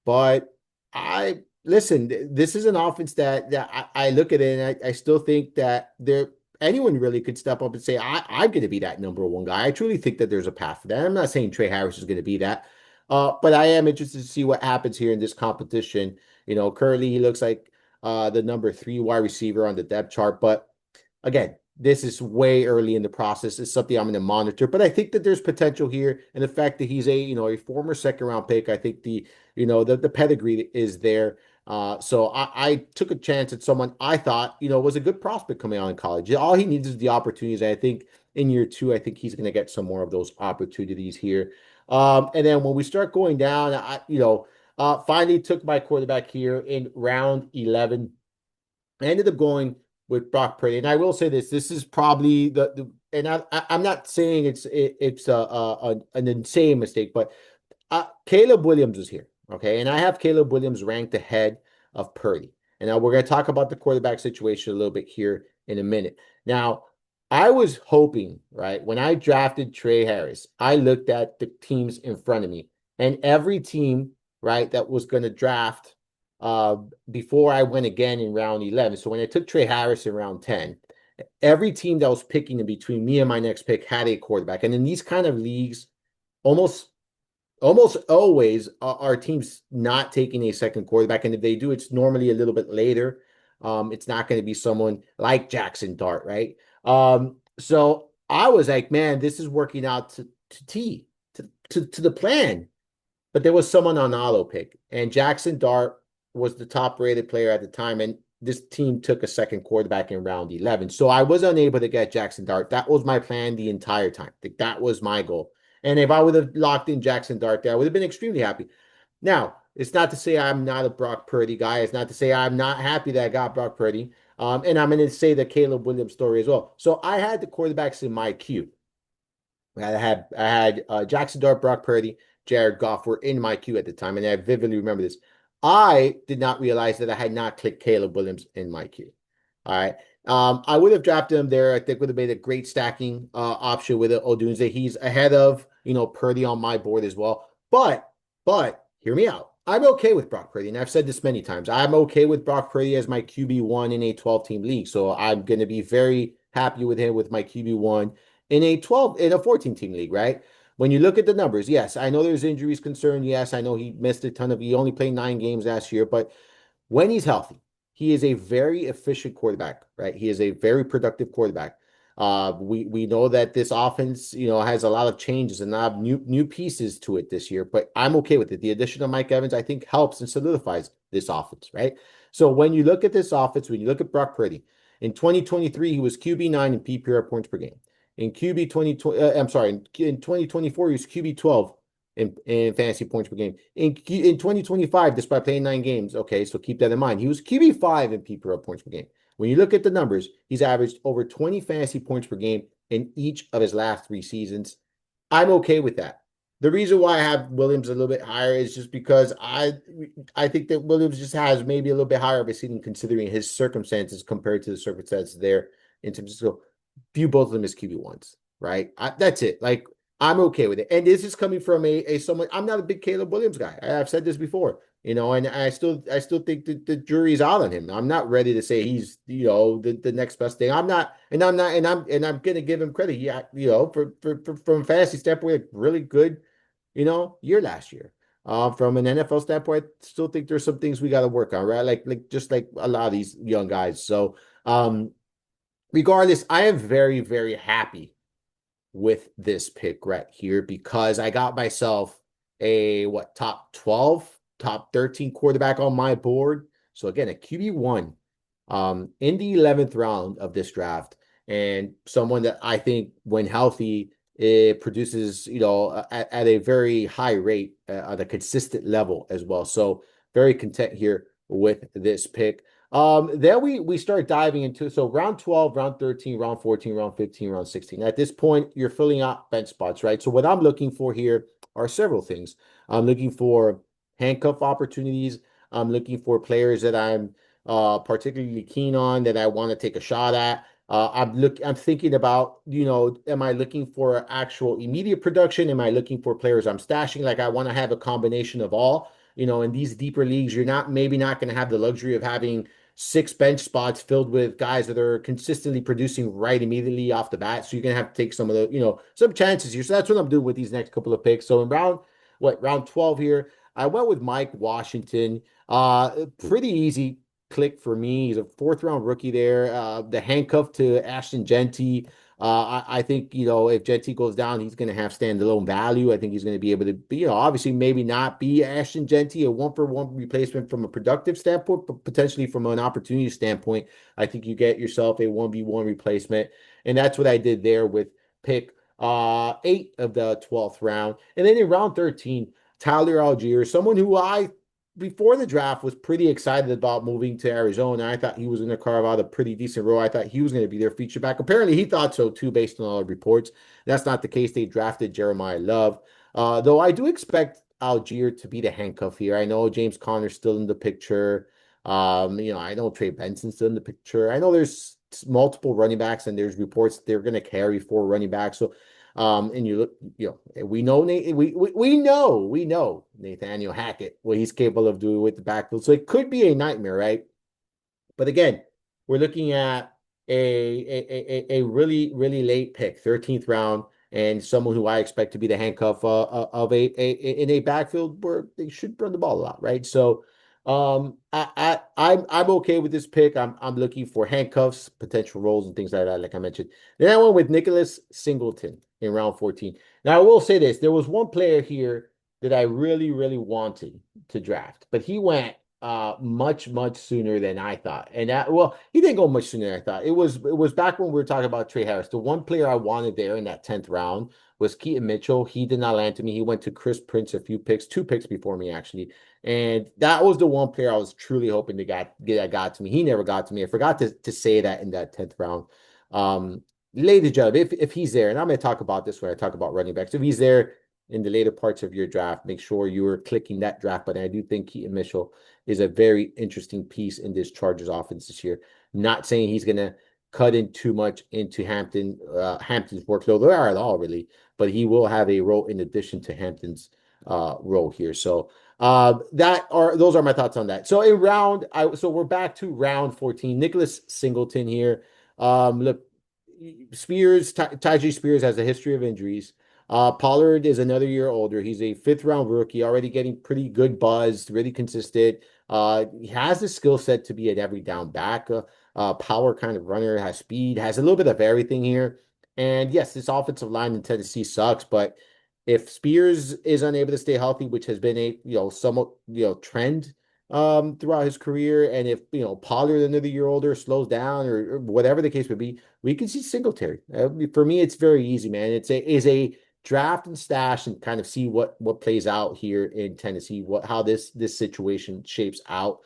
But I listen, this is an offense that I look at it and I still think that anyone really could step up and say, I'm going to be that number one guy. I truly think that there's a path for that. I'm not saying Trey Harris is going to be that. But I am interested to see what happens here in this competition. Currently he looks like the number 3 wide receiver on the depth chart, but again, this is way early in the process. It's something I'm going to monitor, but I think that there's potential here, and the fact that he's a former second round pick, I think the pedigree is there. So I took a chance at someone I thought was a good prospect coming out in college. All he needs is the opportunities. I think in year 2, I think he's going to get some more of those opportunities here. And then when we start going down, finally took my quarterback here in round 11. I ended up going with Brock Purdy, and I will say this is probably and I'm not saying it's an insane mistake, but Caleb Williams is here, okay, and I have Caleb Williams ranked ahead of Purdy, and now we're going to talk about the quarterback situation a little bit here in a minute. Now, I was hoping, right, when I drafted Trey Harris, I looked at the teams in front of me, and every team, right, that was going to draft uh, before I went again in round 11. So when I took Trey Harris in round 10, every team that was picking in between me and my next pick had a quarterback. And in these kind of leagues, almost almost always are teams not taking a second quarterback. And if they do, it's normally a little bit later. It's not going to be someone like Jackson Dart, right? So I was like, man, this is working out to the plan. But there was someone on auto pick, and Jackson Dart was the top rated player at the time. And this team took a second quarterback in round 11. So I was unable to get Jackson Dart. That was my plan the entire time. Like, that was my goal. And if I would have locked in Jackson Dart there, I would have been extremely happy. Now, it's not to say I'm not a Brock Purdy guy. It's not to say I'm not happy that I got Brock Purdy. And I'm going to say the Caleb Williams story as well. So I had the quarterbacks in my queue. I had Jackson Dart, Brock Purdy, Jared Goff were in my queue at the time, and I vividly remember this. I did not realize that I had not clicked Caleb Williams in my queue. All right. I would have drafted him there. I think would have made a great stacking option with it. Odunze. He's ahead of Purdy on my board as well. But hear me out. I'm okay with Brock Purdy, and I've said this many times. I'm okay with Brock Purdy as my QB1 in a 12-team league. So I'm going to be very happy with him with my QB1 in a 14-team league, right? When you look at the numbers, yes, I know there's injuries concerned. Yes, I know he missed a ton he only played 9 games last year, but when he's healthy, he is a very efficient quarterback, right? He is a very productive quarterback. We know that this offense, has a lot of changes and a lot of new pieces to it this year, but I'm okay with it. The addition of Mike Evans, I think, helps and solidifies this offense, right? So when you look at this offense, when you look at Brock Purdy, in 2023, he was QB9 in PPR points per game. In QB 2020, I'm sorry, in 2024, he was QB 12 in fantasy points per game. In 2025, despite playing 9 games, okay, so keep that in mind. He was QB 5 in PPR points per game. When you look at the numbers, he's averaged over 20 fantasy points per game in each of his last 3 seasons. I'm okay with that. The reason why I have Williams a little bit higher is just because I think that Williams just has maybe a little bit higher of a ceiling considering his circumstances compared to the circumstances there in San Francisco. View both of them as QB1s, right? That's it. Like I'm okay with it. And this is coming from a someone. I'm not a big Caleb Williams guy. I've said this before, and I still think that the jury's out on him. I'm not ready to say he's the next best thing. I'm gonna give him credit. Yeah, from a fantasy standpoint, really good, year last year. From an NFL standpoint, I still think there's some things we got to work on, right? Like just like a lot of these young guys. So, regardless, I am very, very happy with this pick right here because I got myself a top 12, top 13 quarterback on my board. So again, a QB1 in the 11th round of this draft, and someone that I think when healthy it produces, at a very high rate at a consistent level as well. So very content here with this pick. Then we start diving into round 12, round 13, round 14, round 15, round 16. At this point, you're filling out bench spots, right? So what I'm looking for here are several things. I'm looking for handcuff opportunities. I'm looking for players that I'm particularly keen on that I want to take a shot at. I'm thinking about, am I looking for actual immediate production? Am I looking for players I'm stashing? Like I want to have a combination of all. In these deeper leagues, you're maybe not going to have the luxury of having 6 bench spots filled with guys that are consistently producing right immediately off the bat. So you're gonna have to take some of the, some chances here. So that's what I'm doing with these next couple of picks. So in round 12 here, I went with Mike Washington. Pretty easy click for me. He's a 4th round rookie there. The handcuff to Ashton Genty. I think, if Genty goes down, he's going to have standalone value. I think he's going to be able to be, obviously maybe not be Ashton Genty, a 1-for-1 replacement from a productive standpoint, but potentially from an opportunity standpoint, I think you get yourself a 1v1 replacement. And that's what I did there with pick 8 of the 12th round. And then in round 13, Tyler Algier, someone who I before the draft was pretty excited about moving to Arizona. I thought he was going to carve out a pretty decent role. I thought he was going to be their feature back. Apparently, he thought so too, based on all the reports. That's not the case. They drafted Jeremiah Love. Though I do expect Algier to be the handcuff here. I know James Conner's still in the picture. I know Trey Benson's still in the picture. I know there's multiple running backs, and there's reports they're going to carry 4 running backs. So and you look, we know we know Nathaniel Hackett, what he's capable of doing with the backfield. So it could be a nightmare, right? But again, we're looking at a really, really late pick, 13th round, and someone who I expect to be the handcuff of in a backfield where they should run the ball a lot, right? So I'm okay with this pick. I'm looking for handcuffs, potential roles, and things like that, like I mentioned. Then I went with Nicholas Singleton in round 14. Now I will say this: there was one player here that I really, really wanted to draft, but he went much, much sooner than I thought. And he didn't go much sooner than I thought. It was back when we were talking about Trey Harris. The one player I wanted there in that 10th round was Keaton Mitchell. He did not land to me. He went to Chris Prince a few picks, 2 picks before me, actually. And that was the one player I was truly hoping to get that got to me. He never got to me. I forgot to say that in that 10th round. Ladies and gentlemen, if he's there, and I'm going to talk about this when I talk about running backs, if he's there in the later parts of your draft, make sure you're clicking that draft button. I do think Keaton Mitchell is a very interesting piece in this Chargers offense this year. Not saying he's going to cut in too much into Hampton's workload there at all, really, but he will have a role in addition to Hampton's role here. So those are my thoughts on that. So we're back to round 14. Nicholas Singleton here. Look, Tyjae Spears has a history of injuries. Pollard is another year older. He's a 5th-round rookie, already getting pretty good buzz, really consistent. He has the skill set to be an every down back, power kind of runner, has speed, has a little bit of everything here. And yes, this offensive line in Tennessee sucks, but if Spears is unable to stay healthy, which has been a somewhat trend throughout his career, and if Pollard, another year older, slows down or whatever the case would be, we can see Singletary. For me, it's very easy, man. It's a draft and stash and kind of see what plays out here in Tennessee, how this situation shapes out.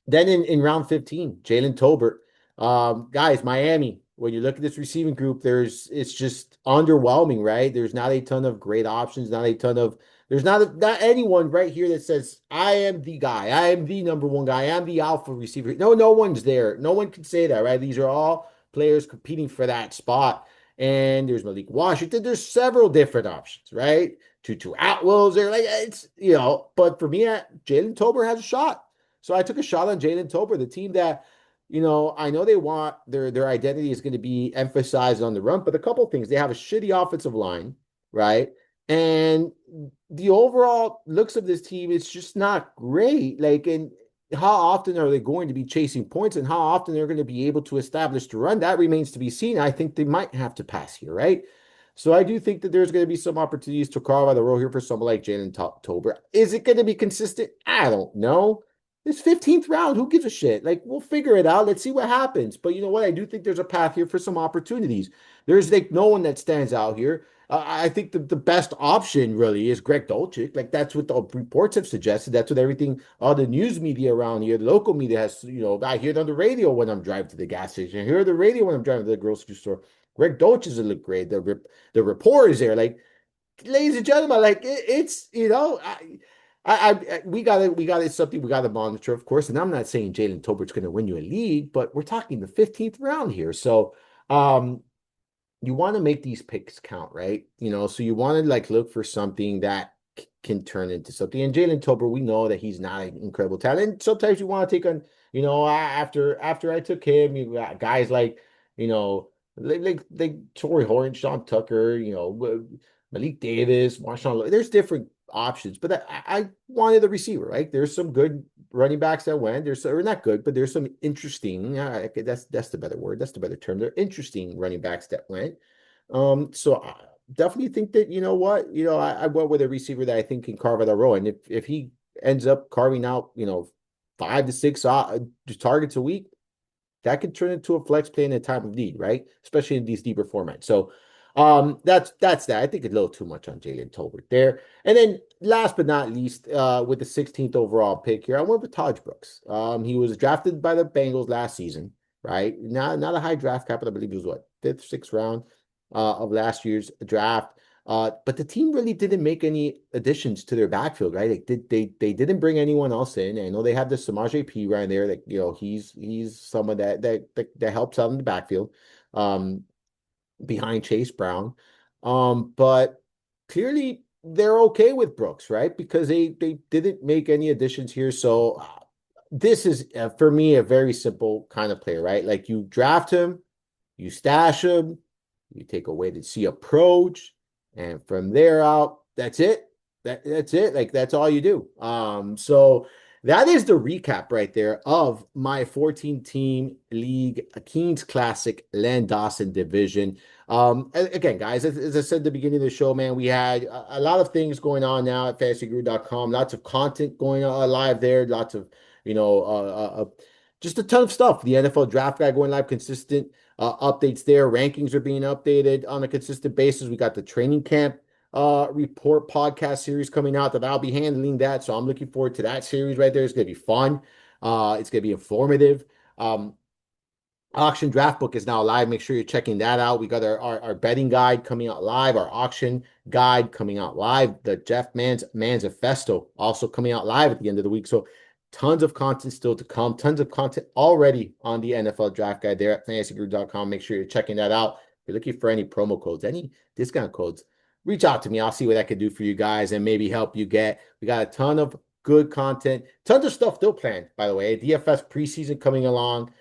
Then in round 15, Jalen Tolbert. Guys, Miami, when you look at this receiving group, it's just underwhelming, right? There's not a ton of great options, not a ton of there's not anyone right here that says, I am the guy, I am the number one guy, I'm the alpha receiver. No, no one's there. No one can say that, right? These are all players competing for that spot. And there's Malik Washington. There's several different options, right? Tutu Atwell's there. Like it's, but for me, Jalen Tolbert has a shot. So I took a shot on Jalen Tolbert, the team that, I know they want their identity is going to be emphasized on the run, but a couple of things. They have a shitty offensive line, right? And the overall looks of this team is just not great. Like, and how often are they going to be chasing points and how often they're going to be able to establish the run? That remains to be seen. I think they might have to pass here, right? So I do think that there's going to be some opportunities to carve out the row here for someone like Jalen Tolbert. Is it going to be consistent? I don't know. This 15th round, who gives a shit? Like, we'll figure it out. Let's see what happens. But you know what? I do think there's a path here for some opportunities. There's like no one that stands out here. I think the best option really is Greg Dolchik. Like, that's what the reports have suggested. That's what everything, all the news media around here, the local media has, I hear it on the radio when I'm driving to the gas station. I hear the radio when I'm driving to the grocery store. Greg Dolchik look great. The report is there. Like, ladies and gentlemen, like it's we got it's something we got to monitor, of course. And I'm not saying Jalen Tolbert's going to win you a league, but we're talking the 15th round here, so you want to make these picks count, right? So you want to like look for something that can turn into something. And Jalen Tolbert, we know that he's not an incredible talent. And sometimes you want to take on, after I took him, you got guys like, like Torrey Horton, Sean Tucker, Malik Davis, Marsal. There's different options, but I wanted a receiver, right? There's some good running backs that went. Or not good, but there's some interesting. That's the better word. That's the better term. They're interesting running backs that went. So I definitely think that I went with a receiver that I think can carve out a role, and if he ends up carving out 5 to 6 targets a week, that could turn into a flex play in a time of need, right? Especially in these deeper formats. So that's that. I think a little too much on Jalen Tolbert there. And then last but not least, with the 16th overall pick here, I went with Taj Brooks. He was drafted by the Bengals last season, right? Not a high draft capital. I believe it was what, fifth, sixth round of last year's draft. But the team really didn't make any additions to their backfield, right? They didn't bring anyone else in. I know they have the Samaje P right there. That he's someone that helps out in the backfield, behind Chase Brown. But clearly they're okay with Brooks, right? Because they didn't make any additions here. So this is for me a very simple kind of player, right? Like you draft him, you stash him, you take a wait and see approach. And from there out, that's it. That's it. Like that's all you do. So that is the recap right there of my 14-team league Kings Classic Len Dawson division. Again, guys, as I said at the beginning of the show, man, we had a lot of things going on now at fantasyguru.com. Lots of content going on live there. Lots of, just a ton of stuff. The NFL draft guide going live, consistent updates there. Rankings are being updated on a consistent basis. We got the training camp report podcast series coming out that I'll be handling that. So I'm looking forward to that series right there. It's going to be fun. It's going to be informative. Auction draft book is now live. Make sure you're checking that out. We got our betting guide coming out live, our auction guide coming out live, the Jeff Manifesto also coming out live at the end of the week. So tons of content still to come, tons of content already on the NFL draft guide there at fantasyguru.com. Make sure you're checking that out. If you're looking for any promo codes, any discount codes, reach out to me. I'll see what I can do for you guys and maybe help you get. We got a ton of good content, tons of stuff still planned, by the way. DFS preseason coming along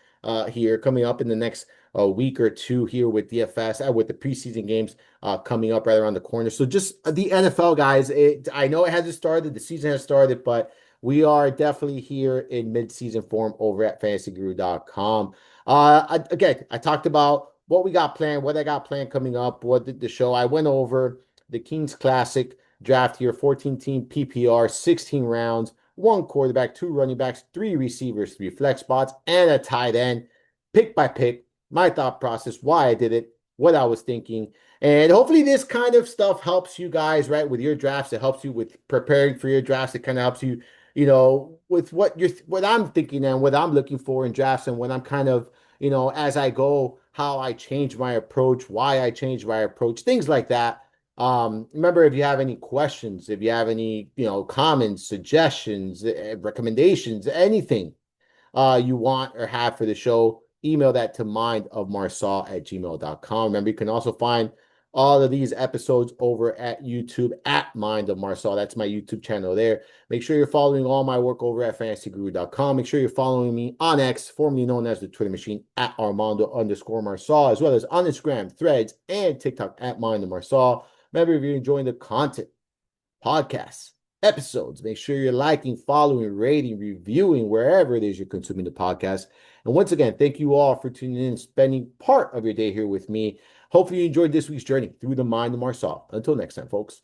here, coming up in the next week or two here with DFS, with the preseason games coming up right around the corner. So just the NFL, guys, I know it hasn't started. The season has started, but we are definitely here in mid-season form over at fantasyguru.com. Again, I talked about what we got planned, what I got planned coming up, what did the show. I went over the Kings Classic draft here, 14-team PPR, 16 rounds, 1 quarterback, 2 running backs, 3 receivers, 3 flex spots, and a tight end, pick by pick, my thought process, why I did it, what I was thinking. And hopefully this kind of stuff helps you guys, right, with your drafts. It helps you with preparing for your drafts. It kind of helps you, with what I'm thinking and what I'm looking for in drafts and when I'm kind of, as I go, how I change my approach, why I change my approach, things like that. Remember, if you have any questions, if you have any, comments, suggestions, recommendations, anything you want or have for the show, email that to mindofmarsal@gmail.com. Remember, you can also find all of these episodes over at YouTube at Mind of Marsal. That's my YouTube channel there. Make sure you're following all my work over at fantasyguru.com. Make sure you're following me on X, formerly known as the Twitter machine, at Armando_Marsal, as well as on Instagram, Threads, and TikTok at Mind of Marsal. Remember, if you're enjoying the content, podcasts, episodes, make sure you're liking, following, rating, reviewing wherever it is you're consuming the podcast. And once again, thank you all for tuning in and spending part of your day here with me. Hopefully, you enjoyed this week's journey through the mind of Marsal. Until next time, folks.